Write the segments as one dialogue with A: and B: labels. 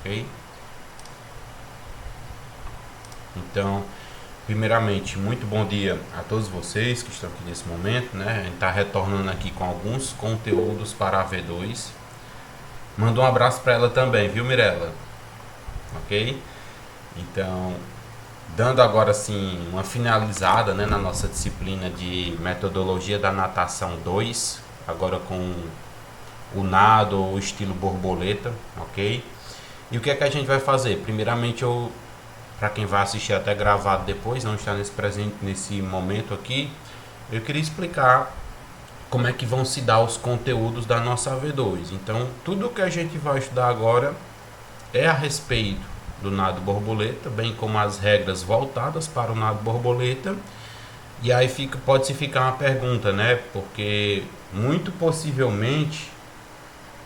A: ok? Então, primeiramente, muito bom dia a todos vocês que estão aqui nesse momento, né? A gente está retornando aqui com alguns conteúdos para a V2. Manda um abraço para ela também, viu, Mirella? Ok? Então, dando agora assim uma finalizada, né, na nossa disciplina de metodologia da natação 2, agora com o nado ou estilo borboleta, ok? E o que é que a gente vai fazer? Primeiramente, para quem vai assistir até gravado depois, não está nesse momento aqui, eu queria explicar como é que vão se dar os conteúdos da nossa V2. Então, tudo que a gente vai estudar agora é a respeito do nado borboleta, bem como as regras voltadas para o nado borboleta. E aí pode-se ficar uma pergunta, né? Porque muito possivelmente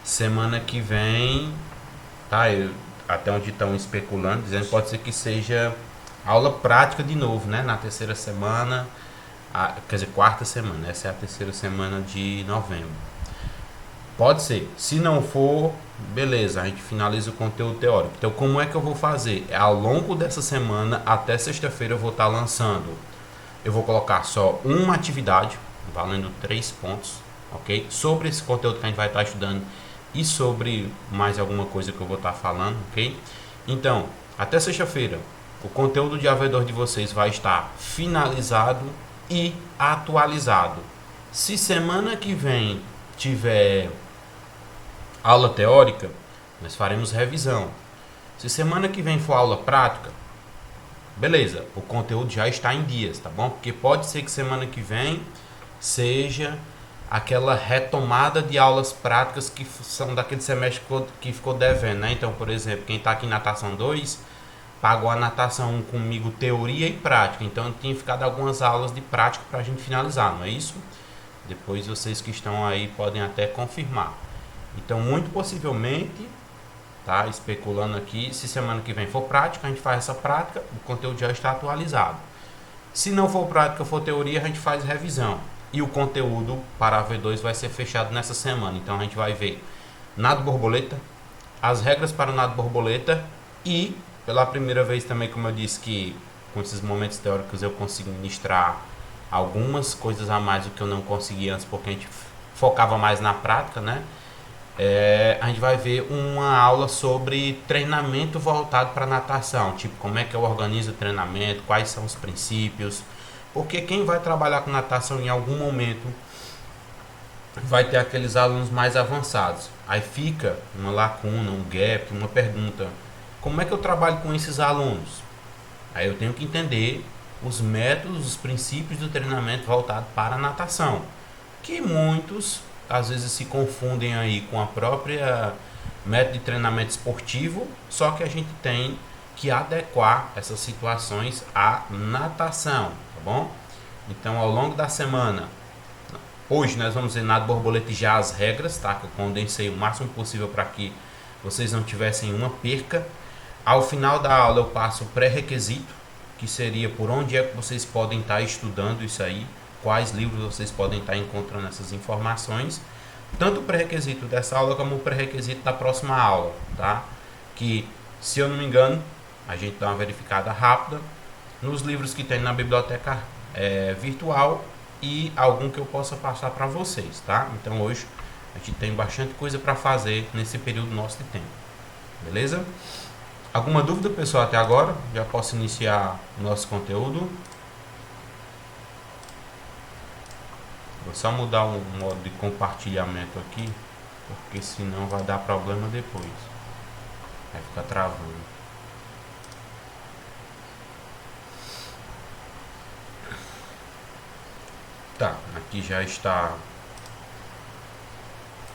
A: semana que vem, tá? Até onde estão especulando, dizendo que pode ser que seja aula prática de novo, né? Na terceira semana, quer dizer, quarta semana, essa é a terceira semana de novembro. Pode ser. Se não for, beleza, a gente finaliza o conteúdo teórico. Então, como é que eu vou fazer? Ao longo dessa semana, até sexta-feira, eu vou estar lançando. Eu vou colocar só uma atividade, valendo 3 pontos, ok? Sobre esse conteúdo que a gente vai estar estudando e sobre mais alguma coisa que eu vou estar falando, ok? Então, até sexta-feira, o conteúdo de AV2 de vocês vai estar finalizado e atualizado. Se semana que vem tiver aula teórica, nós faremos revisão. Se semana que vem for aula prática, beleza, o conteúdo já está em dias, tá bom? Porque pode ser que semana que vem seja aquela retomada de aulas práticas que são daquele semestre que ficou devendo, né? Então, por exemplo, quem está aqui em natação 2 pagou a natação 1 comigo teoria e prática, então tinha ficado algumas aulas de prática para a gente finalizar, não é isso? Depois vocês que estão aí podem até confirmar. Então, muito possivelmente, tá, especulando aqui, se semana que vem for prática, a gente faz essa prática, o conteúdo já está atualizado. Se não for prática, for teoria, a gente faz revisão. E o conteúdo para a V2 vai ser fechado nessa semana. Então a gente vai ver nado borboleta, as regras para o nado borboleta e, pela primeira vez também, como eu disse, que com esses momentos teóricos eu consigo ministrar algumas coisas a mais do que eu não conseguia antes, porque a gente focava mais na prática, né? A gente vai ver uma aula sobre treinamento voltado para natação, tipo como é que eu organizo o treinamento, quais são os princípios, porque quem vai trabalhar com natação em algum momento vai ter aqueles alunos mais avançados. Aí fica uma lacuna, um gap, uma pergunta: como é que eu trabalho com esses alunos? Aí eu tenho que entender os métodos, os princípios do treinamento voltado para a natação, que muitos às vezes se confundem aí com a própria método de treinamento esportivo, só que a gente tem que adequar essas situações à natação, tá bom? Então, ao longo da semana, hoje nós vamos ver nado borboleta e já as regras, tá? Que eu condensei o máximo possível para que vocês não tivessem uma perca. Ao final da aula eu passo o pré-requisito, que seria por onde é que vocês podem estar estudando isso aí, quais livros vocês podem estar encontrando essas informações, tanto o pré-requisito dessa aula como o pré-requisito da próxima aula, tá? Que, se eu não me engano, a gente dá uma verificada rápida nos livros que tem na biblioteca virtual e algum que eu possa passar para vocês, tá? Então hoje a gente tem bastante coisa para fazer nesse período nosso de tempo, beleza? Alguma dúvida, pessoal, até agora? Já posso iniciar o nosso conteúdo. Vou só mudar o modo de compartilhamento aqui, porque senão vai dar problema depois. Vai ficar travando. Tá, aqui já está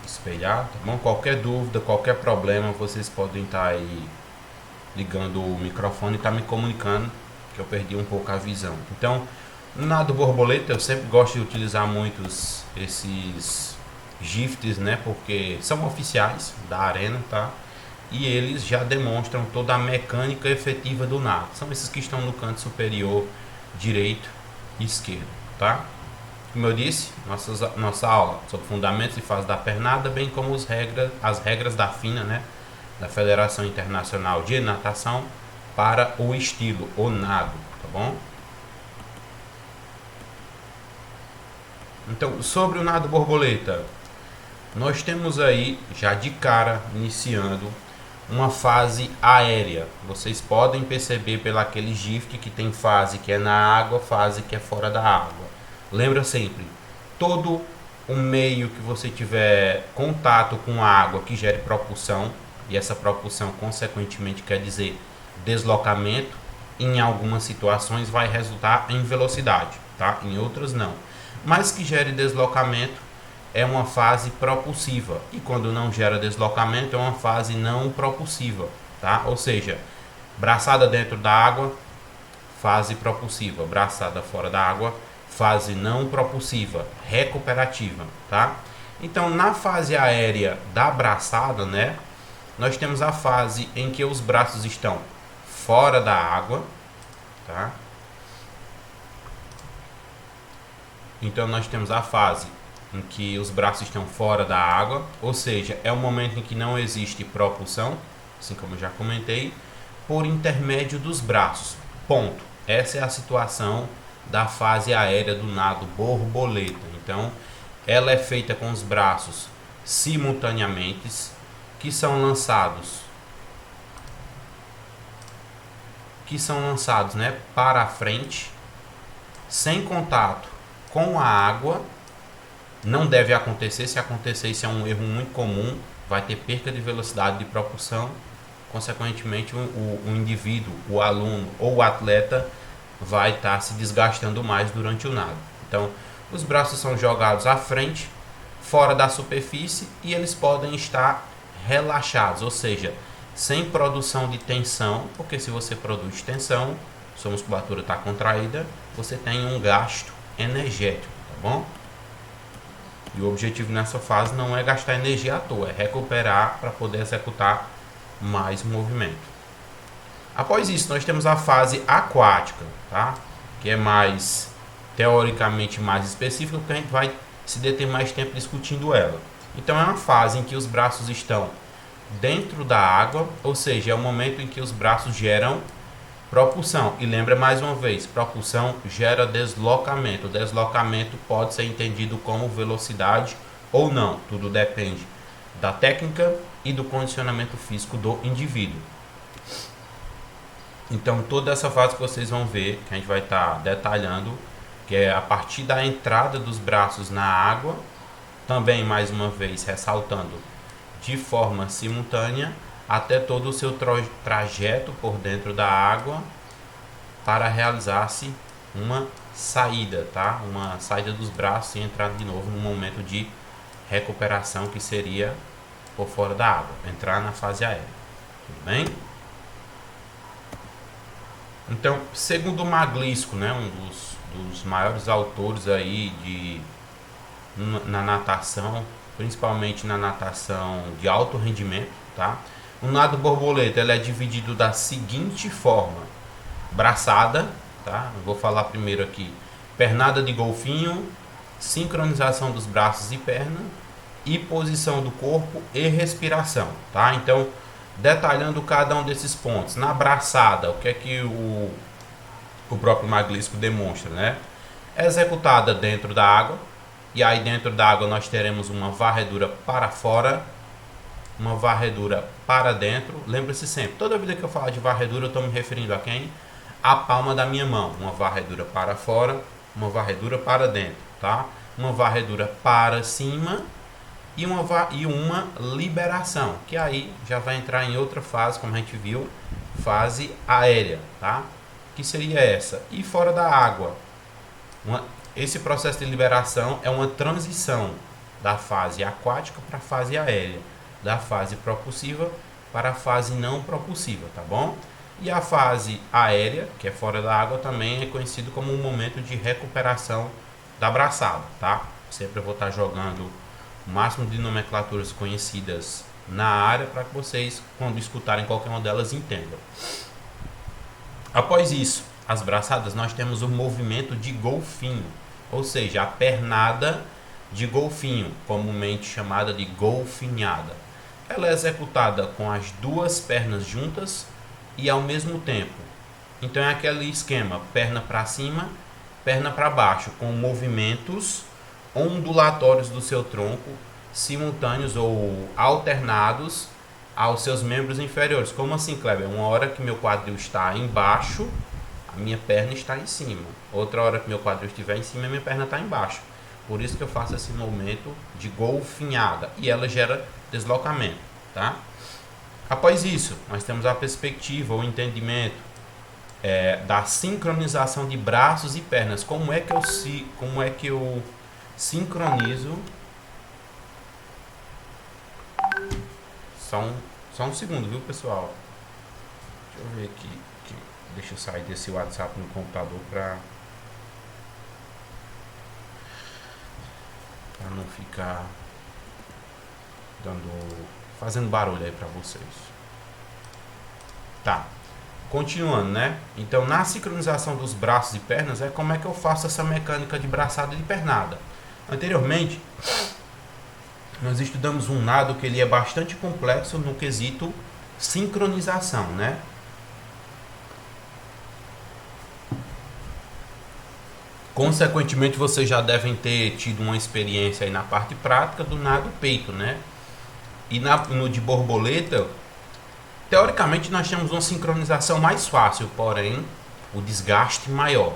A: espelhado, tá bom? Qualquer dúvida, qualquer problema, vocês podem estar aí ligando o microfone e estar me comunicando, que eu perdi um pouco a visão. Então, no nado borboleta eu sempre gosto de utilizar muitos esses GIFs, né? Porque são oficiais da arena, tá? E eles já demonstram toda a mecânica efetiva do nado. São esses que estão no canto superior direito e esquerdo, tá? Como eu disse, nossa aula sobre fundamentos e fases da pernada, bem como as regras da FINA, né? da Federação Internacional de Natação para o estilo, o nado, tá bom? Então, sobre o nado borboleta, nós temos aí, já de cara, iniciando uma fase aérea. Vocês podem perceber pelo aquele GIF que tem fase que é na água, fase que é fora da água. Lembra sempre, todo o meio que você tiver contato com a água que gere propulsão, e essa propulsão consequentemente quer dizer deslocamento, em algumas situações vai resultar em velocidade, tá? Em outras não. Mas que gere deslocamento é uma fase propulsiva, e quando não gera deslocamento é uma fase não propulsiva, tá? Ou seja, braçada dentro da água, fase propulsiva, braçada fora da água, fase não propulsiva, recuperativa, tá? Então, na fase aérea da braçada, né, nós temos a fase em que os braços estão fora da água, tá? Então, nós temos a fase em que os braços estão fora da água, ou seja, é um momento em que não existe propulsão, assim como eu já comentei, por intermédio dos braços. Ponto. Essa é a situação da fase aérea do nado borboleta. Então, ela é feita com os braços simultaneamente, que são lançados, né, para a frente, sem contato com a água. Não deve acontecer. Se acontecer, isso é um erro muito comum, vai ter perca de velocidade de propulsão, consequentemente o indivíduo, o aluno ou o atleta vai estar se desgastando mais durante o nado. Então, os braços são jogados à frente, fora da superfície, e eles podem estar relaxados, ou seja, sem produção de tensão, porque se você produz tensão, sua musculatura está contraída, você tem um gasto energético, tá bom? E o objetivo nessa fase não é gastar energia à toa, é recuperar para poder executar mais movimento. Após isso, nós temos a fase aquática, tá? Que é mais, teoricamente, mais específica, porque a gente vai se deter mais tempo discutindo ela. Então, é uma fase em que os braços estão dentro da água, ou seja, é o momento em que os braços geram propulsão. E lembra mais uma vez, propulsão gera deslocamento. O deslocamento pode ser entendido como velocidade ou não. Tudo depende da técnica e do condicionamento físico do indivíduo. Então, toda essa fase que vocês vão ver, que a gente vai estar detalhando, que é a partir da entrada dos braços na água, também mais uma vez ressaltando, de forma simultânea, até todo o seu trajeto por dentro da água para realizar-se uma saída, tá? Uma saída dos braços e entrar de novo no momento de recuperação, que seria por fora da água, entrar na fase aérea. Tudo bem? Então, segundo Maglisco, né, um dos maiores autores aí na natação, principalmente na natação de alto rendimento, tá? O nado borboleta ele é dividido da seguinte forma: braçada, tá? Eu vou falar primeiro aqui: pernada de golfinho, sincronização dos braços e perna, e posição do corpo e respiração, tá? Então, detalhando cada um desses pontos. Na braçada, o que é que o próprio Maglisco demonstra, né? É executada dentro da água, e aí dentro da água nós teremos uma varredura para fora, uma varredura para dentro. Lembre-se sempre, toda vida que eu falar de varredura eu estou me referindo a quem? A palma da minha mão. Uma varredura para fora, uma varredura para dentro, tá? Uma varredura para cima e uma liberação, que aí já vai entrar em outra fase, como a gente viu, fase aérea, tá? Que seria essa. E fora da água, esse processo de liberação é uma transição da fase aquática para a fase aérea, da fase propulsiva para a fase não propulsiva, tá bom? E a fase aérea, que é fora da água, também é conhecido como um momento de recuperação da braçada, tá? Sempre eu vou estar jogando o máximo de nomenclaturas conhecidas na área para que vocês, quando escutarem qualquer uma delas, entendam. Após isso, as braçadas, nós temos o movimento de golfinho, ou seja, a pernada de golfinho, comumente chamada de golfinhada, ela é executada com as duas pernas juntas e ao mesmo tempo. Então é aquele esquema, perna para cima, perna para baixo, com movimentos ondulatórios do seu tronco, simultâneos ou alternados aos seus membros inferiores. Como assim, Kleber? Uma hora que meu quadril está embaixo, a minha perna está em cima. Outra hora que meu quadril estiver em cima, a minha perna está embaixo. Por isso que eu faço esse movimento de golfinhada e ela gera deslocamento, tá? Após isso, nós temos a perspectiva, o entendimento da sincronização de braços e pernas. Como é que eu sincronizo? Só um segundo, viu, pessoal? Deixa eu ver aqui. Deixa eu sair desse WhatsApp no computador para não ficar fazendo barulho aí para vocês. Tá. Continuando, né? Então, na sincronização dos braços e pernas, como é que eu faço essa mecânica de braçada e de pernada. Anteriormente, nós estudamos um nado que ele é bastante complexo no quesito sincronização, né? Consequentemente, vocês já devem ter tido uma experiência aí na parte prática do nado peito, né? E no de borboleta, teoricamente nós temos uma sincronização mais fácil, porém o desgaste maior,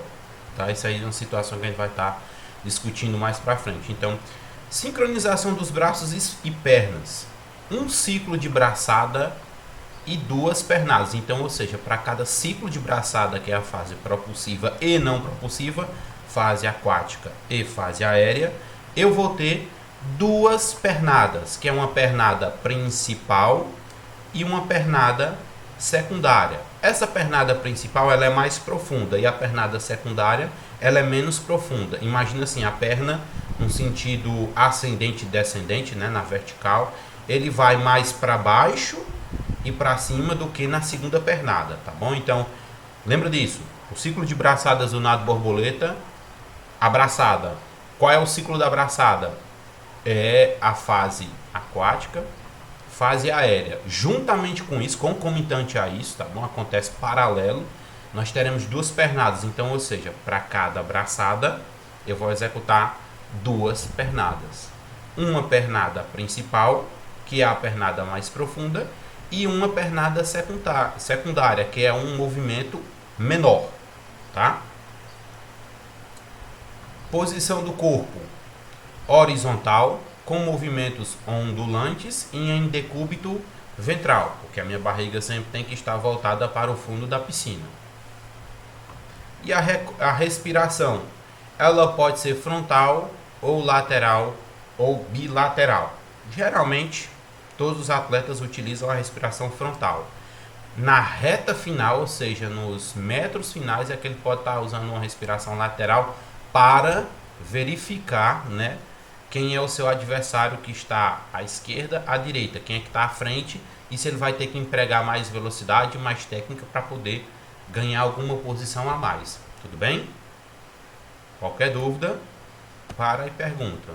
A: tá? Isso aí é uma situação que a gente vai estar discutindo mais para frente. Então, sincronização dos braços e pernas, um ciclo de braçada e duas pernadas. Então, ou seja, para cada ciclo de braçada, que é a fase propulsiva e não propulsiva, fase aquática e fase aérea, eu vou ter duas pernadas, que é uma pernada principal e uma pernada secundária. Essa pernada principal ela é mais profunda e a pernada secundária ela é menos profunda. Imagina assim, a perna no sentido ascendente e descendente, né, na vertical, ele vai mais para baixo e para cima do que na segunda pernada, tá bom? Então, lembra disso. O ciclo de braçadas do nado borboleta, a braçada. Qual é o ciclo da braçada? É a fase aquática, fase aérea. Juntamente com isso, concomitante a isso, tá bom? Acontece paralelo, nós teremos duas pernadas. Então, ou seja, para cada braçada, eu vou executar duas pernadas. Uma pernada principal, que é a pernada mais profunda, e uma pernada secundária, que é um movimento menor, tá? Posição do corpo horizontal, com movimentos ondulantes e em decúbito ventral, porque a minha barriga sempre tem que estar voltada para o fundo da piscina. E a respiração, ela pode ser frontal ou lateral ou bilateral. Geralmente, todos os atletas utilizam a respiração frontal. Na reta final, ou seja, nos metros finais, é que ele pode estar usando uma respiração lateral para verificar, né, quem é o seu adversário que está à esquerda, à direita, quem é que está à frente e se ele vai ter que empregar mais velocidade, mais técnica para poder ganhar alguma posição a mais. Tudo bem? Qualquer dúvida, para e pergunta.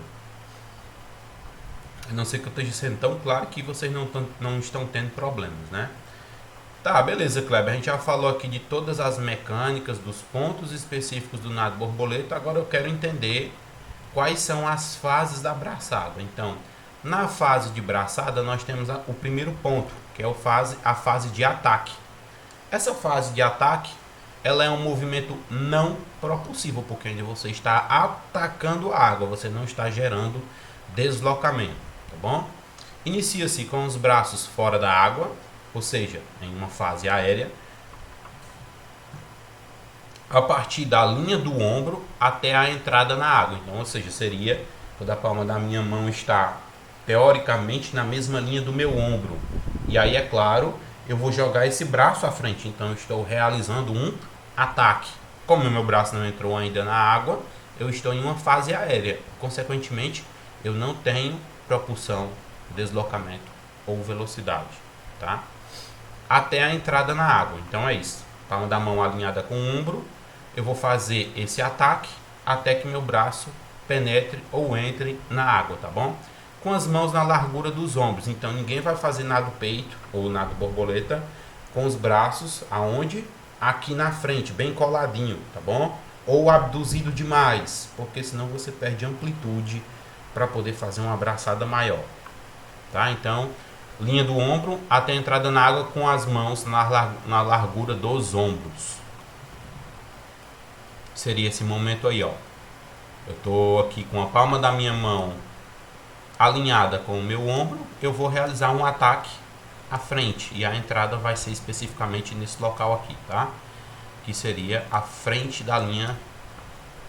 A: A não ser que eu esteja sendo tão claro que vocês não estão tendo problemas, né? Tá, beleza, Kleber. A gente já falou aqui de todas as mecânicas, dos pontos específicos do nado borboleta. Agora eu quero entender quais são as fases da braçada. Então, na fase de braçada, nós temos o primeiro ponto, que é a fase de ataque. Essa fase de ataque, ela é um movimento não propulsivo, porque ainda você está atacando a água, você não está gerando deslocamento, tá bom? Inicia-se com os braços fora da água, ou seja, em uma fase aérea, a partir da linha do ombro até a entrada na água. Então, ou seja, seria quando a palma da minha mão está teoricamente na mesma linha do meu ombro. E aí, é claro, eu vou jogar esse braço à frente. Então, eu estou realizando um ataque. Como o meu braço não entrou ainda na água, eu estou em uma fase aérea. Consequentemente, eu não tenho propulsão, deslocamento ou velocidade, tá? Até a entrada na água. Então é isso. Palma da mão alinhada com o ombro, eu vou fazer esse ataque até que meu braço penetre ou entre na água, tá bom? com as mãos na largura dos ombros. Então ninguém vai fazer nado peito ou nado borboleta com os braços aonde? Aqui na frente, bem coladinho, tá bom? Ou abduzido demais, porque senão você perde amplitude para poder fazer uma abraçada maior, tá? Então, linha do ombro até a entrada na água com as mãos na largura dos ombros. Seria esse momento aí, ó. Eu tô aqui com a palma da minha mão alinhada com o meu ombro, eu vou realizar um ataque à frente e a entrada vai ser especificamente nesse local aqui, tá? Que seria a frente da linha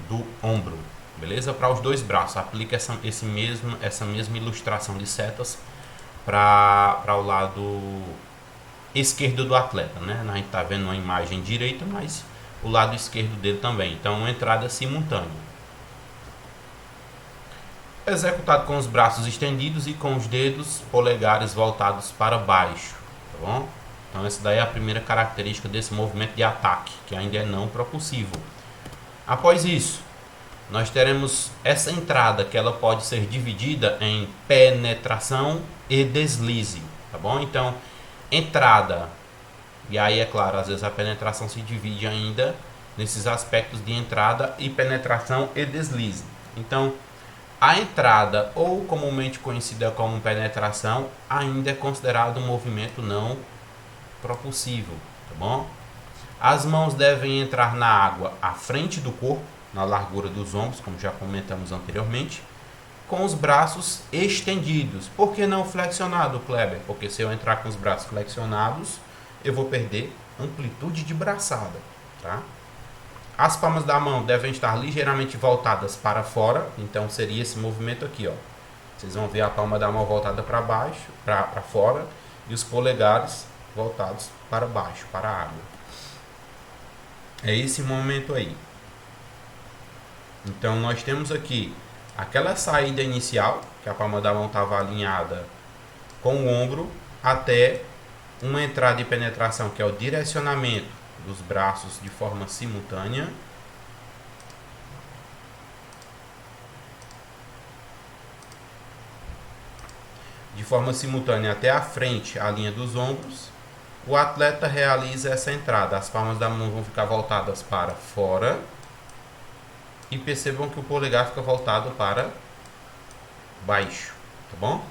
A: do ombro, beleza? Para os dois braços, aplica essa mesma ilustração de setas para o lado esquerdo do atleta, né? A gente tá vendo uma imagem direita, mas o lado esquerdo dele também. Então, uma entrada simultânea. Executado com os braços estendidos e com os dedos polegares voltados para baixo, tá bom? Então essa daí é a primeira característica desse movimento de ataque, que ainda é não propulsivo. Após isso, nós teremos essa entrada, que ela pode ser dividida em penetração e deslize, tá bom? Então, entrada, e aí é claro, às vezes a penetração se divide ainda nesses aspectos de entrada e penetração e deslize. Então, a entrada, ou comumente conhecida como penetração, ainda é considerado um movimento não propulsivo, tá bom? As mãos devem entrar na água à frente do corpo, na largura dos ombros, como já comentamos anteriormente, com os braços estendidos. Por que não flexionado, Kleber? Porque se eu entrar com os braços flexionados, eu vou perder amplitude de braçada, tá? As palmas da mão devem estar ligeiramente voltadas para fora, então seria esse movimento aqui, ó. Vocês vão ver a palma da mão voltada para baixo, para fora, e os polegares voltados para baixo, para a água. É esse momento aí. Então nós temos aqui aquela saída inicial, que a palma da mão estava alinhada com o ombro, até uma entrada e penetração, que é o direcionamento dos braços de forma simultânea. De forma simultânea até a frente, a linha dos ombros. O atleta realiza essa entrada. As palmas da mão vão ficar voltadas para fora. E percebam que o polegar fica voltado para baixo, tá bom?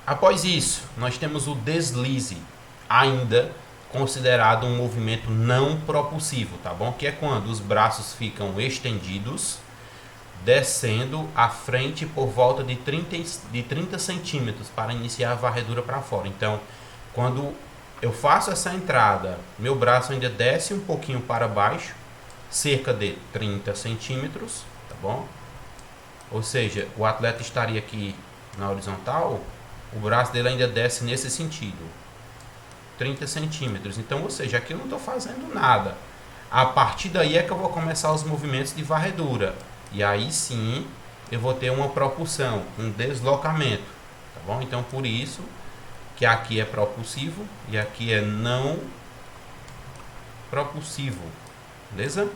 A: Após isso, nós temos o deslize, ainda considerado um movimento não propulsivo, tá bom? Que é quando os braços ficam estendidos, descendo à frente por volta de 30 centímetros para iniciar a varredura para fora. Então, quando eu faço essa entrada, meu braço ainda desce um pouquinho para baixo, cerca de 30 centímetros, tá bom? Ou seja, o atleta estaria aqui na horizontal, o braço dele ainda desce nesse sentido, 30 centímetros. Então, ou seja, aqui eu não estou fazendo nada. A partir daí é que eu vou começar os movimentos de varredura. E aí sim eu vou ter uma propulsão, um deslocamento, tá bom? Então, por isso que aqui é propulsivo e aqui é não propulsivo, beleza?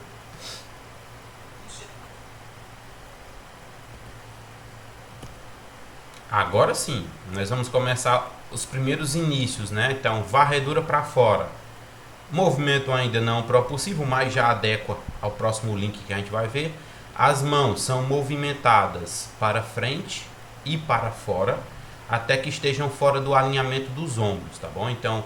A: Agora sim, nós vamos começar os primeiros inícios, né? Então, varredura para fora. Movimento ainda não propulsivo, mas já adequa ao próximo link que a gente vai ver. As mãos são movimentadas para frente e para fora, até que estejam fora do alinhamento dos ombros, tá bom? Então,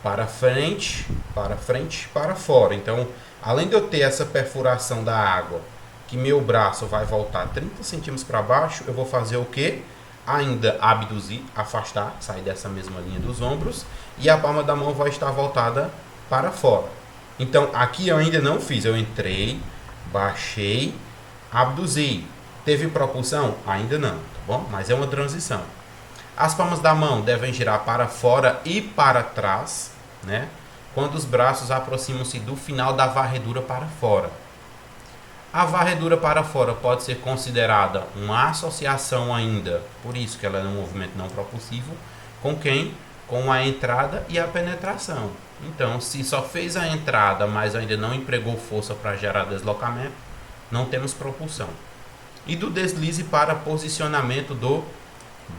A: para frente, para fora. Então, além de eu ter essa perfuração da água, que meu braço vai voltar 30 centímetros para baixo, eu vou fazer o quê? Ainda abduzir, afastar, sair dessa mesma linha dos ombros, e a palma da mão vai estar voltada para fora. Então, aqui eu ainda não fiz, eu entrei, baixei, abduzi. Teve propulsão? Ainda não, tá bom? Mas é uma transição. As palmas da mão devem girar para fora e para trás, né? Quando os braços aproximam-se do final da varredura para fora. A varredura para fora pode ser considerada uma associação ainda, por isso que ela é um movimento não propulsivo, com quem? Com a entrada e a penetração. Então, se só fez a entrada, mas ainda não empregou força para gerar deslocamento, não temos propulsão. e do deslize para posicionamento do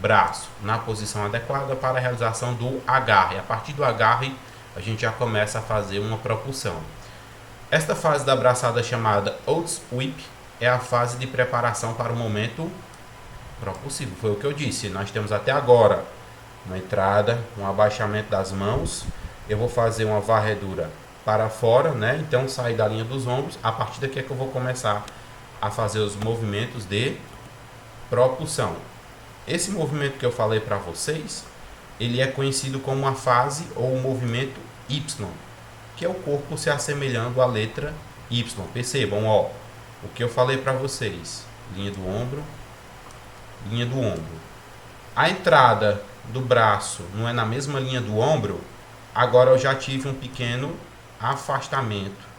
A: braço na posição adequada para a realização do agarre. A partir do agarre, a gente já começa a fazer uma propulsão. Esta fase da braçada chamada Oats Whip é a fase de preparação para o momento propulsivo. Foi o que eu disse. Nós temos até agora uma entrada, um abaixamento das mãos. Eu vou fazer uma varredura para fora, né? Então sair da linha dos ombros. A partir daqui é que eu vou começar a fazer os movimentos de propulsão. Esse movimento que eu falei para vocês, ele é conhecido como a fase ou o movimento Y, que é o corpo se assemelhando à letra Y. Percebam, ó, o que eu falei para vocês: linha do ombro, linha do ombro. A entrada do braço não é na mesma linha do ombro. Agora eu já tive um pequeno afastamento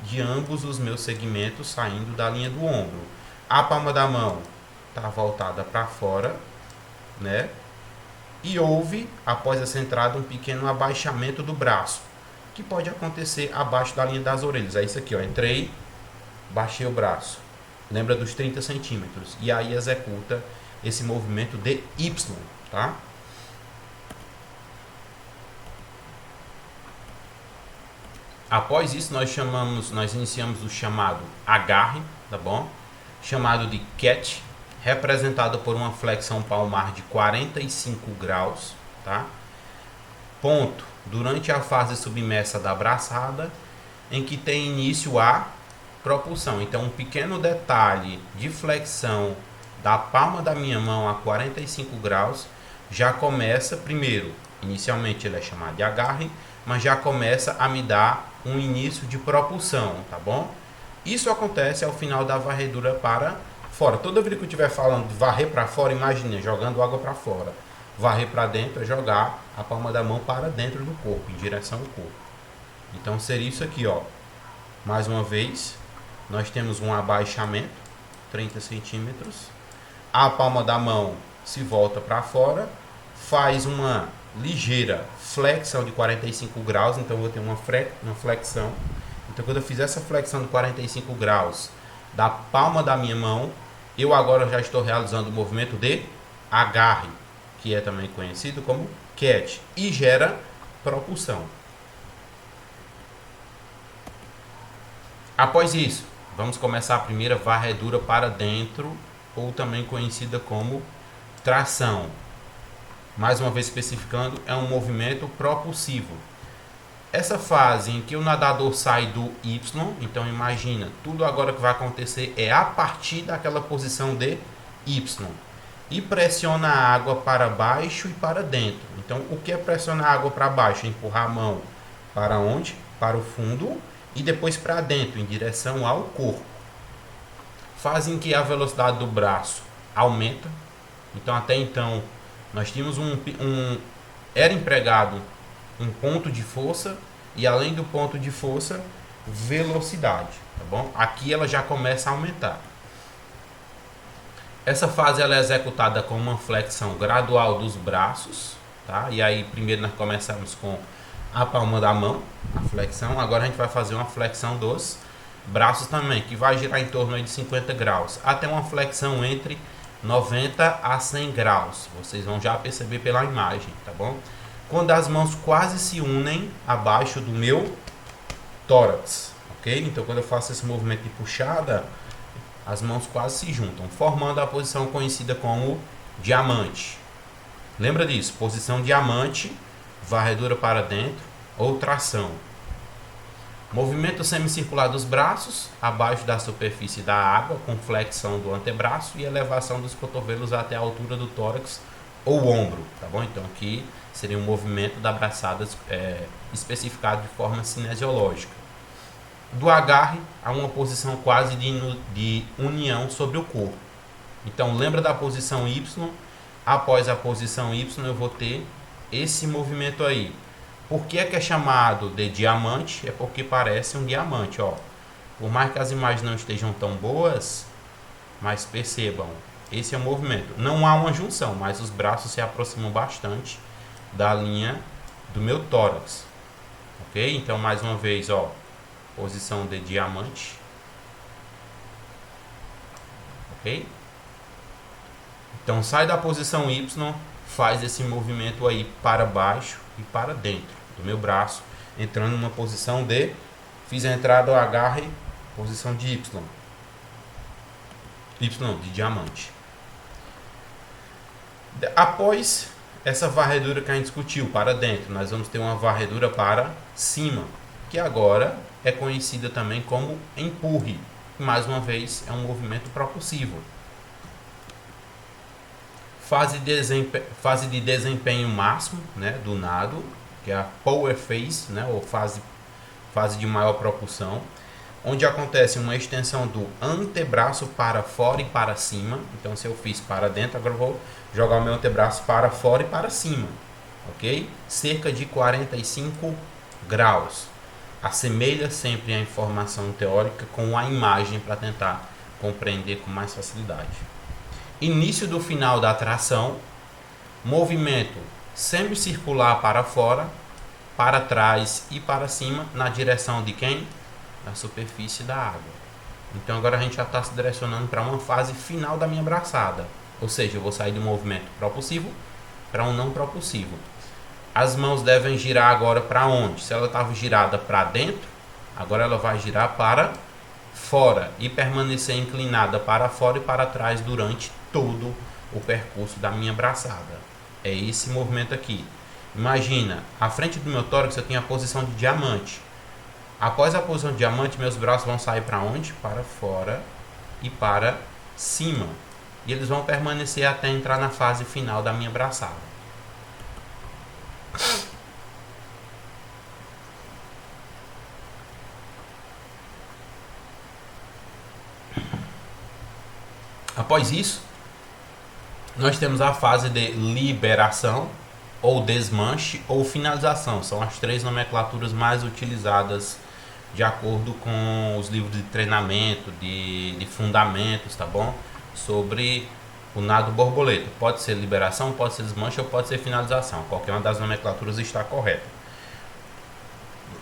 A: de ambos os meus segmentos saindo da linha do ombro. A palma da mão está voltada para fora, né? E houve, após essa entrada, um pequeno abaixamento do braço, que pode acontecer abaixo da linha das orelhas. É isso aqui, ó. Entrei, baixei o braço. Lembra dos 30 centímetros. E aí executa esse movimento de Y, tá? Após isso, nós iniciamos o chamado agarre, tá bom? Chamado de catch, representado por uma flexão palmar de 45 graus, tá? Ponto durante a fase submersa da braçada, em que tem início a propulsão. Então, um pequeno detalhe de flexão da palma da minha mão a 45 graus já começa, primeiro, inicialmente ele é chamado de agarre, mas já começa a me dar um início de propulsão, tá bom? Isso acontece ao final da varredura para fora. Toda vez que eu estiver falando de varrer para fora, imagine jogando água para fora. Varrer para dentro é jogar a palma da mão para dentro do corpo, em direção ao corpo. Então seria isso aqui, ó. Mais uma vez, nós temos um abaixamento, 30 centímetros. A palma da mão se volta para fora, faz uma ligeira flexão de 45 graus, então eu vou ter uma flexão. Então quando eu fizer essa flexão de 45 graus da palma da minha mão, eu agora já estou realizando o movimento de agarre, que é também conhecido como catch, e gera propulsão. Após isso, vamos começar a primeira varredura para dentro, ou também conhecida como tração. Mais uma vez especificando, é um movimento propulsivo. Essa fase em que o nadador sai do Y, então imagina, tudo agora que vai acontecer é a partir daquela posição de Y. E pressiona a água para baixo e para dentro. Então, o que é pressionar a água para baixo? Empurrar a mão para onde? Para o fundo e depois para dentro, em direção ao corpo. Fase em que a velocidade do braço aumenta. Então, até então, nós tínhamos era empregado um ponto de força e, além do ponto de força, velocidade, tá bom? Aqui ela já começa a aumentar. Essa fase ela é executada com uma flexão gradual dos braços, tá? E aí primeiro nós começamos com a palma da mão, a flexão. Agora a gente vai fazer uma flexão dos braços também, que vai girar em torno de 50 graus, até uma flexão entre 90 a 100 graus. Vocês vão já perceber pela imagem, tá bom? Quando as mãos quase se unem abaixo do meu tórax, ok? Então quando eu faço esse movimento de puxada, as mãos quase se juntam, formando a posição conhecida como diamante. Lembra disso? Posição diamante, varredura para dentro ou tração. Movimento semicircular dos braços, abaixo da superfície da água, com flexão do antebraço e elevação dos cotovelos até a altura do tórax ou ombro, tá bom? Então aqui seria um movimento da braçada especificado de forma cinesiológica. Do agarre a uma posição quase de união sobre o corpo. Então lembra da posição Y? Após a posição Y eu vou ter esse movimento aí. Por que é chamado de diamante? É porque parece um diamante, ó. Por mais que as imagens não estejam tão boas, mas percebam, esse é o movimento. Não há uma junção, mas os braços se aproximam bastante da linha do meu tórax. Ok? Então mais uma vez, ó, posição de diamante. ok? Então sai da posição Y, faz esse movimento aí para baixo e para dentro do meu braço, entrando numa posição de, fiz a entrada, o agarre, posição de Y de diamante. Após essa varredura que a gente discutiu para dentro, nós vamos ter uma varredura para cima, que agora é conhecida também como empurre. Mais uma vez, é um movimento propulsivo. Fase de desempenho máximo, né, do nado, que é a power phase, né, ou fase de maior propulsão, onde acontece uma extensão do antebraço para fora e para cima. Então, se eu fiz para dentro, agora eu vou jogar o meu antebraço para fora e para cima, ok? Cerca de 45 graus. Assemelha sempre a informação teórica com a imagem para tentar compreender com mais facilidade. Início do final da tração, movimento semicircular para fora, para trás e para cima, na direção de quem? Da superfície da água. Então agora a gente já está se direcionando para uma fase final da minha braçada. Ou seja, eu vou sair do movimento propulsivo para um não propulsivo. As mãos devem girar agora para onde? Se ela estava girada para dentro, agora ela vai girar para fora e permanecer inclinada para fora e para trás durante todo o percurso da minha braçada. É esse movimento aqui. Imagina, à frente do meu tórax eu tenho a posição de diamante. Após a posição de diamante, meus braços vão sair para onde? Para fora e para cima. E eles vão permanecer até entrar na fase final da minha braçada. Após isso, nós temos a fase de liberação, ou desmanche, ou finalização. São as três nomenclaturas mais utilizadas de acordo com os livros de treinamento, de fundamentos, tá bom? Sobre o nado borboleta. Pode ser liberação, pode ser desmanche ou pode ser finalização. Qualquer uma das nomenclaturas está correta.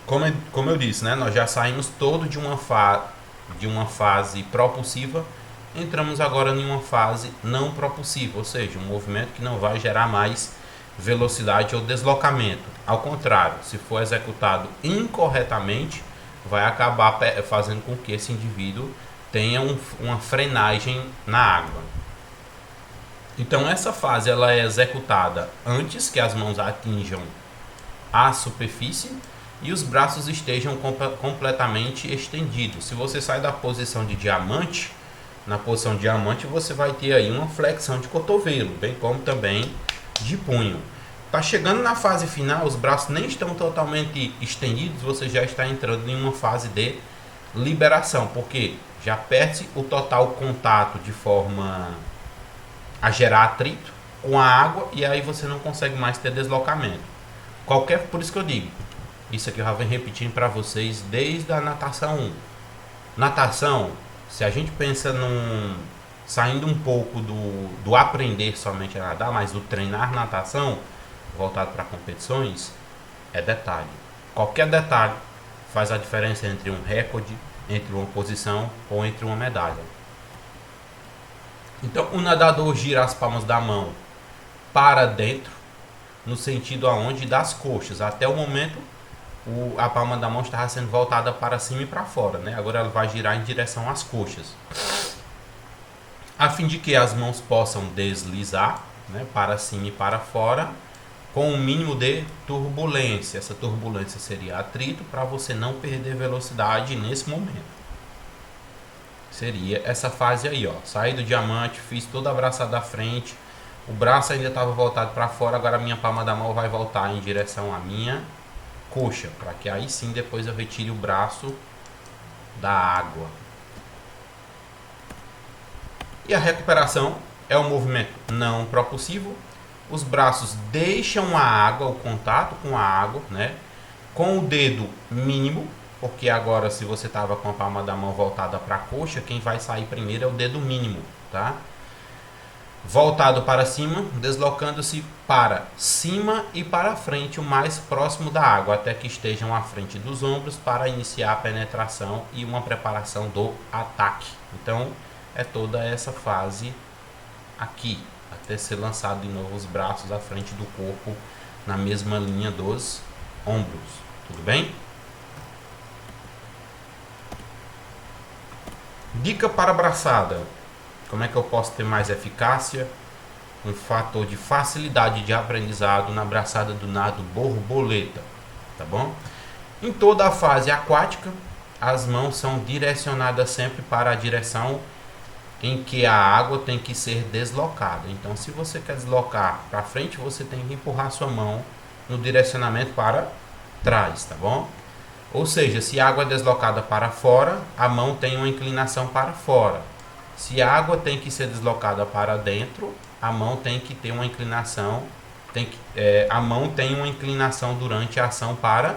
A: Como eu disse, né? Nós já saímos todo de uma fase propulsiva. Entramos agora em uma fase não propulsiva, ou seja, um movimento que não vai gerar mais velocidade ou deslocamento. Ao contrário, se for executado incorretamente, vai acabar fazendo com que esse indivíduo tenha uma frenagem na água. Então essa fase ela é executada antes que as mãos atinjam a superfície e os braços estejam completamente estendidos. Se você sai da posição de diamante, na posição de diamante você vai ter aí uma flexão de cotovelo, bem como também de punho. Tá chegando na fase final, os braços nem estão totalmente estendidos, você já está entrando em uma fase de liberação, porque já perde o total contato de forma a gerar atrito com a água e aí você não consegue mais ter deslocamento. Por isso que eu digo, isso aqui eu já venho repetindo para vocês desde a natação 1. Natação, se a gente pensa saindo um pouco do aprender somente a nadar, mas do treinar natação, voltado para competições, é detalhe. Qualquer detalhe faz a diferença entre um recorde, entre uma posição ou entre uma medalha. Então o nadador gira as palmas da mão para dentro, no sentido aonde das coxas. Até o momento a palma da mão estava sendo voltada para cima e para fora, né? Agora ela vai girar em direção às coxas, a fim de que as mãos possam deslizar, né, para cima e para fora, com um mínimo de turbulência. Essa turbulência seria atrito para você não perder velocidade nesse momento. Seria essa fase aí, ó. Saí do diamante, fiz toda a braçada da frente, o braço ainda estava voltado para fora, agora a minha palma da mão vai voltar em direção à minha coxa, para que aí sim depois eu retire o braço da água. E a recuperação é um movimento não propulsivo. Os braços deixam a água, o contato com a água, né, com o dedo mínimo, porque agora se você estava com a palma da mão voltada para a coxa, quem vai sair primeiro é o dedo mínimo, tá? Voltado para cima, deslocando-se para cima e para frente, o mais próximo da água, até que estejam à frente dos ombros para iniciar a penetração e uma preparação do ataque. Então, é toda essa fase aqui, até ser lançado de novo os braços à frente do corpo na mesma linha dos ombros. Tudo bem? Dica para a braçada. Como é que eu posso ter mais eficácia? Um fator de facilidade de aprendizado na braçada do nado borboleta, tá bom? Em toda a fase aquática, as mãos são direcionadas sempre para a direção em que a água tem que ser deslocada. Então, se você quer deslocar para frente, você tem que empurrar sua mão no direcionamento para trás, tá bom? Ou seja, se a água é deslocada para fora, a mão tem uma inclinação para fora. Se a água tem que ser deslocada para dentro, a mão tem que ter uma inclinação, a mão tem uma inclinação durante a ação para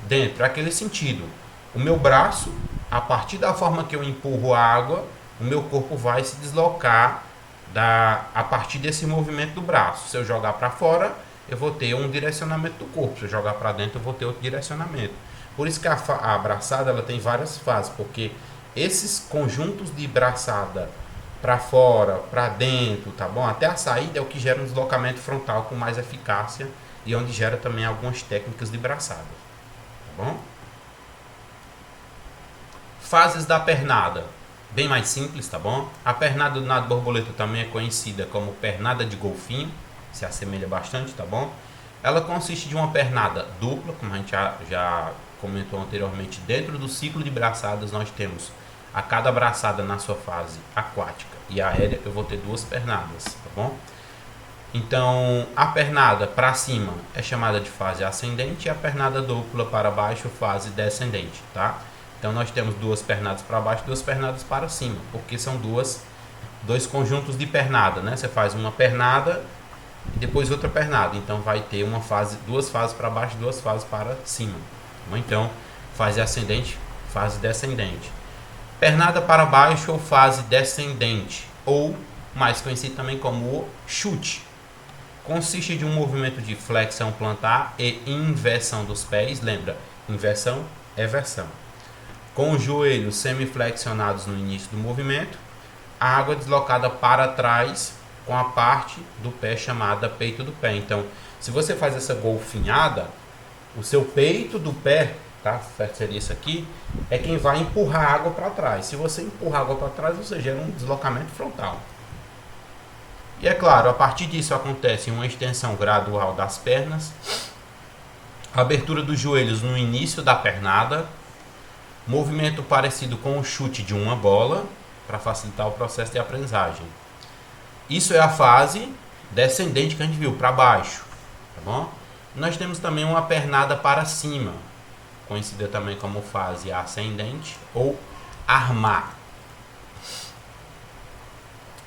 A: dentro. Aquele sentido. O meu braço, a partir da forma que eu empurro a água, o meu corpo vai se deslocar a partir desse movimento do braço. Se eu jogar para fora, eu vou ter um direcionamento do corpo. Se eu jogar para dentro, eu vou ter outro direcionamento. Por isso que a braçada ela tem várias fases, porque esses conjuntos de braçada para fora, para dentro, tá bom? Até a saída é o que gera um deslocamento frontal com mais eficácia e onde gera também algumas técnicas de braçada, tá bom? Fases da pernada, bem mais simples, tá bom? A pernada do nado borboleta também é conhecida como pernada de golfinho, se assemelha bastante, tá bom? Ela consiste de uma pernada dupla, como a gente já comentou anteriormente. Dentro do ciclo de braçadas nós temos a cada braçada na sua fase aquática e aérea eu vou ter duas pernadas, tá bom? Então a pernada para cima é chamada de fase ascendente e a pernada dupla para baixo fase descendente, tá? Então nós temos duas pernadas para baixo, duas pernadas para cima, porque são dois conjuntos de pernada, né? Você faz uma pernada e depois outra pernada, então vai ter duas fases para baixo, duas fases para cima. Então, fase ascendente, fase descendente. Pernada para baixo ou fase descendente, ou mais conhecido também como o chute. Consiste de um movimento de flexão plantar e inversão dos pés. Lembra, inversão é versão. Com os joelhos semiflexionados no início do movimento, a água é deslocada para trás com a parte do pé chamada peito do pé. Então, se você faz essa golfinhada, o seu peito do pé, tá? Seria isso aqui, é quem vai empurrar a água para trás. Se você empurrar a água para trás, você gera um deslocamento frontal. E é claro, a partir disso acontece uma extensão gradual das pernas, abertura dos joelhos no início da pernada, movimento parecido com o chute de uma bola, para facilitar o processo de aprendizagem. Isso é a fase descendente que a gente viu, para baixo, tá bom? Nós temos também uma pernada para cima, conhecida também como fase ascendente ou armar.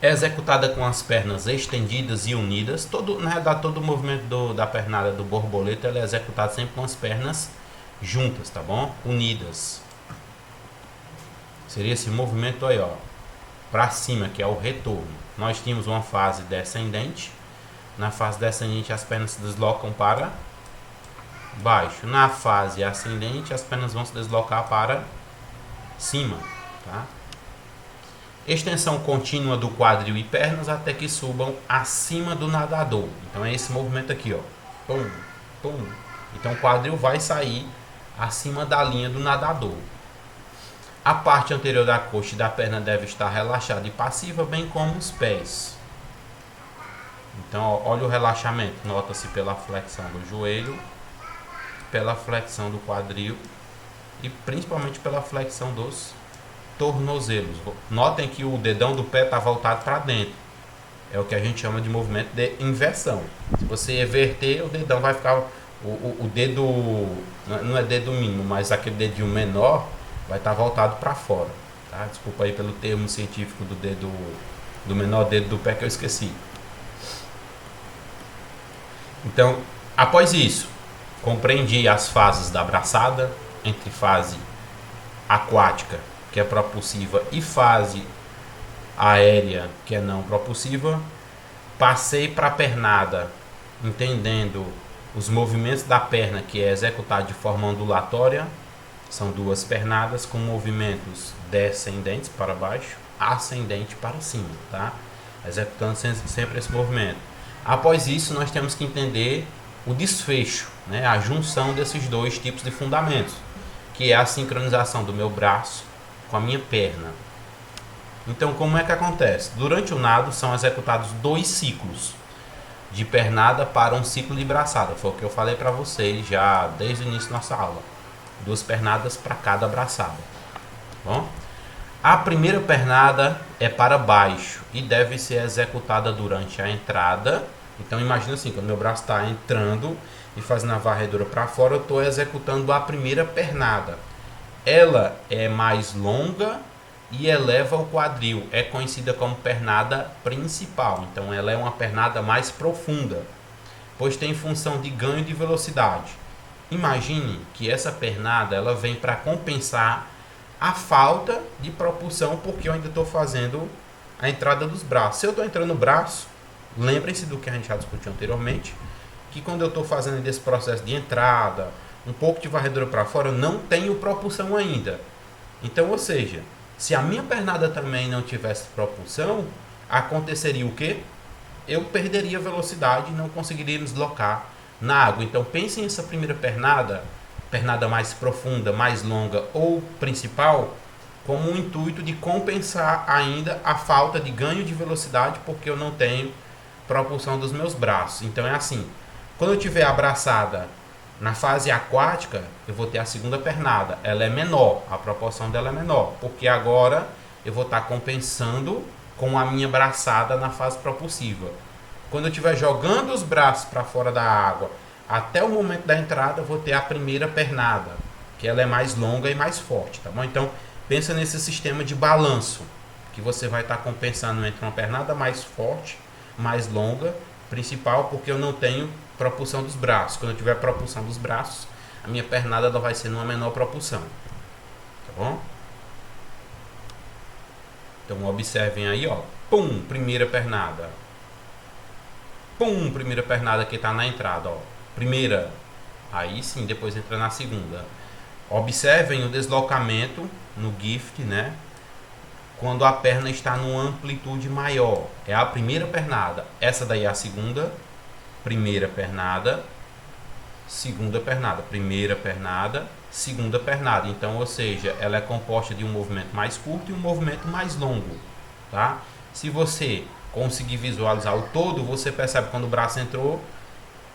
A: É executada com as pernas estendidas e unidas. Na verdade, todo o movimento da pernada do borboleta é executado sempre com as pernas juntas, tá bom? Unidas. Seria esse movimento aí, ó, para cima, que é o retorno. Nós tínhamos uma fase descendente. Na fase descendente, as pernas se deslocam para baixo. Na fase ascendente, as pernas vão se deslocar para cima, tá? Extensão contínua do quadril e pernas até que subam acima do nadador. Então é esse movimento aqui, ó. Pum, pum. Então o quadril vai sair acima da linha do nadador. A parte anterior da coxa e da perna deve estar relaxada e passiva, bem como os pés. Então, ó, olha o relaxamento. Nota-se pela flexão do joelho, pela flexão do quadril e principalmente pela flexão dos tornozelos. Notem que o dedão do pé está voltado para dentro. É o que a gente chama de movimento de inversão. Se você inverter, o dedão vai ficar... O dedo... Não é dedo mínimo, mas aquele dedinho menor vai estar voltado para fora. Tá? Desculpa aí pelo termo científico do menor dedo do pé que eu esqueci. Então, após isso, compreendi as fases da braçada, entre fase aquática, que é propulsiva, e fase aérea, que é não propulsiva. Passei para a pernada, entendendo os movimentos da perna, que é executado de forma ondulatória. São duas pernadas com movimentos descendentes para baixo ascendente para cima, tá? Executando sempre esse movimento. Após isso, nós temos que entender o desfecho, né? A junção desses dois tipos de fundamentos, que é a sincronização do meu braço com a minha perna. Então, como é que acontece? Durante o nado são executados 2 ciclos de pernada para um ciclo de braçada. Foi o que eu falei para vocês já desde o início da nossa aula. 2 pernadas para cada braçada. Bom? A primeira pernada é para baixo e deve ser executada durante a entrada. Então, imagina assim, quando meu braço está entrando e fazendo a varredura para fora, eu estou executando a primeira pernada. Ela é mais longa e eleva o quadril. É conhecida como pernada principal. Então, ela é uma pernada mais profunda, pois tem função de ganho de velocidade. Imagine que essa pernada ela vem para compensar a falta de propulsão, porque eu ainda estou fazendo a entrada dos braços. Se eu estou entrando no braço, lembrem-se do que a gente já discutiu anteriormente, que quando eu estou fazendo esse processo de entrada, um pouco de varredura para fora, eu não tenho propulsão ainda. Então, ou seja, se a minha pernada também não tivesse propulsão, aconteceria o quê? Eu perderia velocidade e não conseguiria me deslocar na água. Então pensem nessa primeira pernada, pernada mais profunda, mais longa ou principal, como um intuito de compensar ainda a falta de ganho de velocidade, porque eu não tenho propulsão dos meus braços. Então é assim, quando eu tiver abraçada na fase aquática, eu vou ter a segunda pernada. Ela é menor, a proporção dela é menor, porque agora eu vou estar compensando com a minha braçada na fase propulsiva. Quando eu estiver jogando os braços para fora da água, até o momento da entrada, eu vou ter a primeira pernada, que ela é mais longa e mais forte, tá bom? Então, pensa nesse sistema de balanço, que você vai estar compensando entre uma pernada mais forte, mais longa, principal, porque eu não tenho propulsão dos braços. Quando eu tiver propulsão dos braços, a minha pernada ela vai ser numa menor propulsão, tá bom? Então observem aí, ó, pum, primeira pernada, pum, primeira pernada que está na entrada, ó, primeira, aí sim, depois entra na segunda. Observem o deslocamento no gift, né? Quando a perna está numa amplitude maior, é a primeira pernada. Essa daí é a segunda, primeira pernada, segunda pernada, primeira pernada, segunda pernada. Então, ou seja, ela é composta de um movimento mais curto e um movimento mais longo, tá? Se você conseguir visualizar o todo, você percebe quando o braço entrou,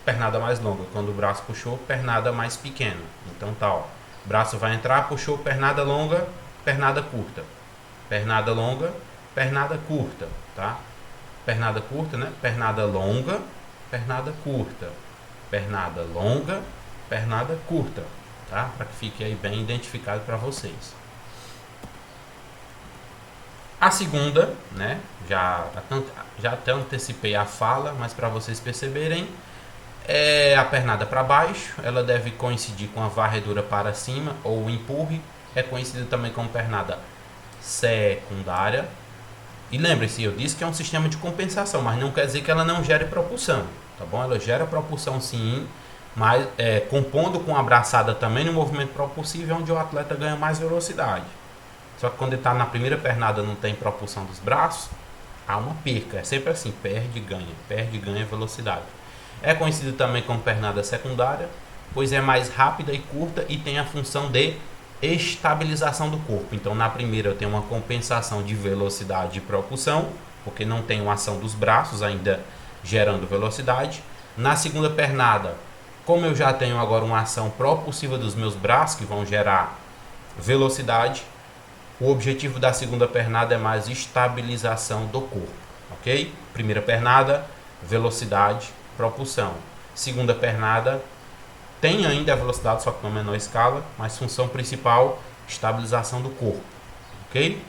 A: pernada mais longa, quando o braço puxou, pernada mais pequena. Então tá, ó, braço vai entrar, puxou, pernada longa, pernada curta, pernada longa, pernada curta, tá? Pernada curta, né? Pernada longa, pernada curta, pernada longa, pernada curta, tá? Para que fique aí bem identificado para vocês. A segunda, né? Já até antecipei a fala, mas para vocês perceberem, é a pernada para baixo. Ela deve coincidir com a varredura para cima ou o empurre. É conhecida também como pernada secundária. E lembre-se, eu disse que é um sistema de compensação, mas não quer dizer que ela não gere propulsão, tá bom? Ela gera propulsão sim, mas compondo com a braçada também no movimento propulsivo, é onde o atleta ganha mais velocidade. Só que quando ele está na primeira pernada não tem propulsão dos braços, há uma perca. É sempre assim, perde e ganha velocidade. É conhecido também como pernada secundária, pois é mais rápida e curta e tem a função de estabilização do corpo. Então na primeira eu tenho uma compensação de velocidade e propulsão, porque não tenho ação dos braços ainda gerando velocidade. Na segunda pernada, como eu já tenho agora uma ação propulsiva dos meus braços que vão gerar velocidade, o objetivo da segunda pernada é mais estabilização do corpo, ok? Primeira pernada, velocidade, propulsão. Segunda pernada, tem ainda a velocidade, só que numa menor escala, mas função principal, estabilização do corpo, ok?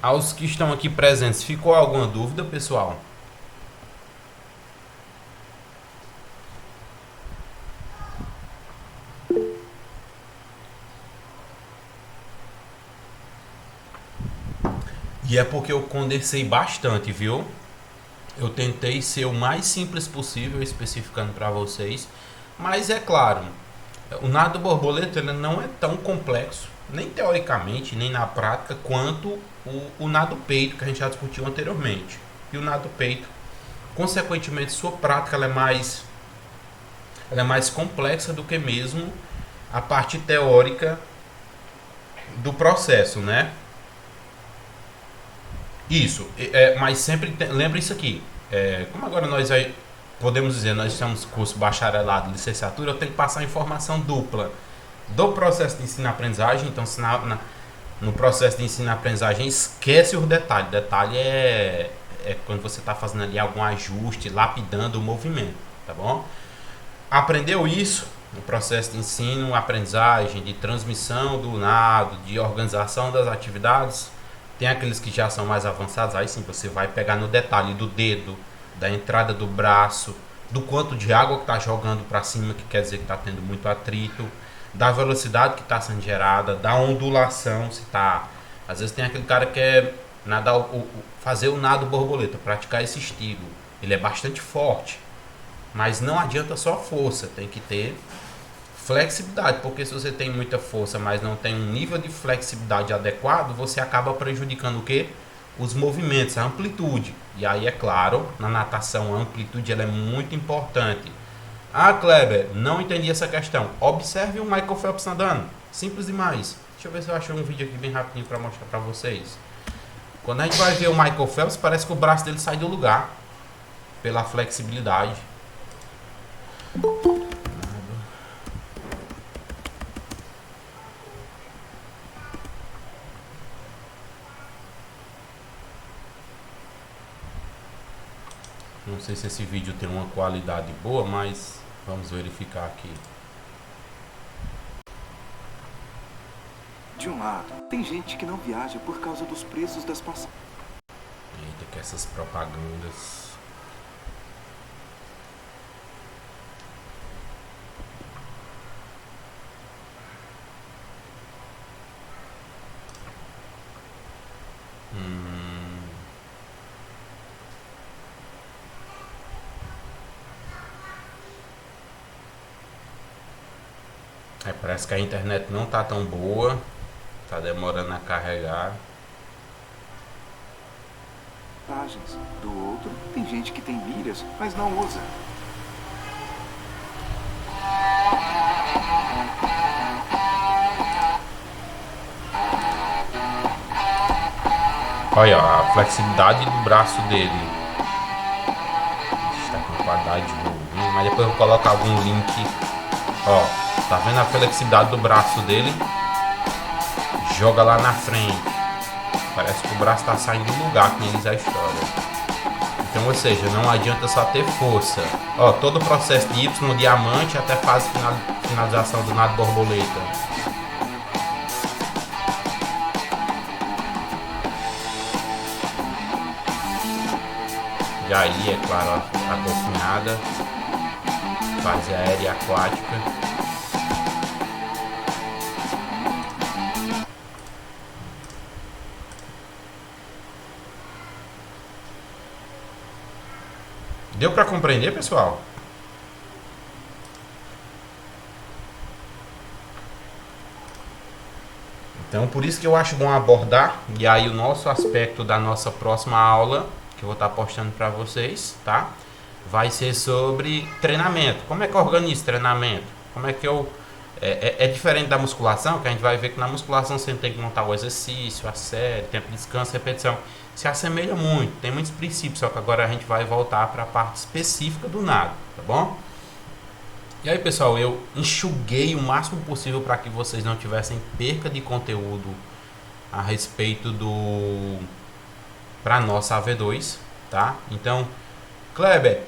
A: Aos que estão aqui presentes, ficou alguma dúvida, pessoal? E é porque eu condensei bastante, viu? Eu tentei ser o mais simples possível, especificando para vocês, mas é claro, o nado borboleta ele não é tão complexo, nem teoricamente, nem na prática, quanto o nado peito, que a gente já discutiu anteriormente. E o nado peito, consequentemente, sua prática ela é mais complexa do que mesmo a parte teórica do processo, né? Isso, mas sempre lembra isso aqui. Como agora nós podemos dizer, nós estamos curso bacharelado, licenciatura, eu tenho que passar informação dupla do processo de ensino-aprendizagem. Então, se no processo de ensino-aprendizagem, esquece os detalhes. Detalhe é quando você está fazendo ali algum ajuste, lapidando o movimento, tá bom? Aprendeu isso no processo de ensino, aprendizagem, de transmissão do nado, de organização das atividades. Tem aqueles que já são mais avançados, aí sim você vai pegar no detalhe do dedo, da entrada do braço, do quanto de água que está jogando para cima, que quer dizer que está tendo muito atrito, da velocidade que está sendo gerada, da ondulação, se tá. Às vezes tem aquele cara que quer nadar, fazer o nado borboleta, praticar esse estilo. Ele é bastante forte, mas não adianta só força, tem que ter flexibilidade, porque se você tem muita força, mas não tem um nível de flexibilidade adequado, você acaba prejudicando o quê? Os movimentos, a amplitude. E aí, é claro, na natação a amplitude ela é muito importante. Ah, Kleber, não entendi essa questão. Observe o Michael Phelps nadando. Simples demais. Deixa eu ver se eu acho um vídeo aqui bem rapidinho para mostrar para vocês. Quando a gente vai ver o Michael Phelps, parece que o braço dele sai do lugar pela flexibilidade. Não sei se esse vídeo tem uma qualidade boa, mas vamos verificar aqui.
B: De um lado, tem gente que não viaja por causa dos preços das passagens.
A: Eita, que essas propagandas. Parece que a internet não tá tão boa, tá demorando a carregar.
B: Do outro, tem gente que tem milhas, mas não usa.
A: Olha a flexibilidade do braço dele. Está com qualidade ruim, mas depois eu vou colocar algum link. Ó. Tá vendo a flexibilidade do braço dele? Joga lá na frente. Parece que o braço tá saindo do lugar, que nem diz a história. Então, ou seja, não adianta só ter força. Ó, todo o processo de Y diamante até fase finalização do nado borboleta. E aí, é claro, a golfinhada, fase aérea e aquática. Deu para compreender, pessoal? Então, por isso que eu acho bom abordar. E aí, o nosso aspecto da nossa próxima aula, que eu vou estar postando para vocês, tá? Vai ser sobre treinamento. Como é que eu organizo treinamento? Como é que eu... É diferente da musculação, que a gente vai ver que na musculação você tem que montar o exercício, a série, tempo de descanso, repetição. Se assemelha muito, tem muitos princípios, só que agora a gente vai voltar para a parte específica do nado, tá bom? E aí, pessoal, eu enxuguei o máximo possível para que vocês não tivessem perca de conteúdo a respeito do... para nossa AV2, tá? Então, Kleber,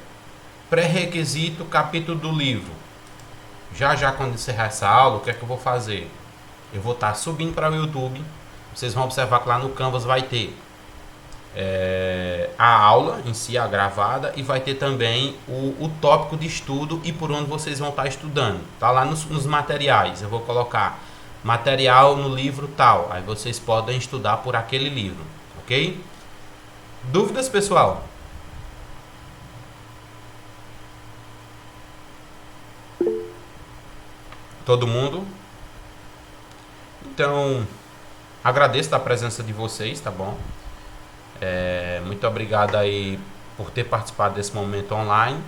A: pré-requisito, capítulo do livro. Já quando encerrar essa aula, o que é que eu vou fazer? Eu vou estar subindo para o YouTube. Vocês vão observar que lá no Canvas vai ter a aula em si, a gravada, e vai ter também o tópico de estudo e por onde vocês vão estar estudando. Tá lá nos materiais. Eu vou colocar material no livro tal. Aí vocês podem estudar por aquele livro, ok? Dúvidas, pessoal? todo mundo. Então, agradeço a presença de vocês, tá bom? Muito obrigado aí por ter participado desse momento online.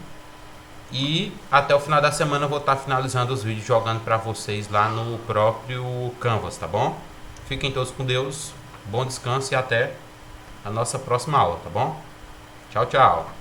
A: E até o final da semana eu vou estar finalizando os vídeos jogando para vocês lá no próprio Canvas, tá bom? Fiquem todos com Deus, bom descanso e até a nossa próxima aula, tá bom? Tchau, tchau!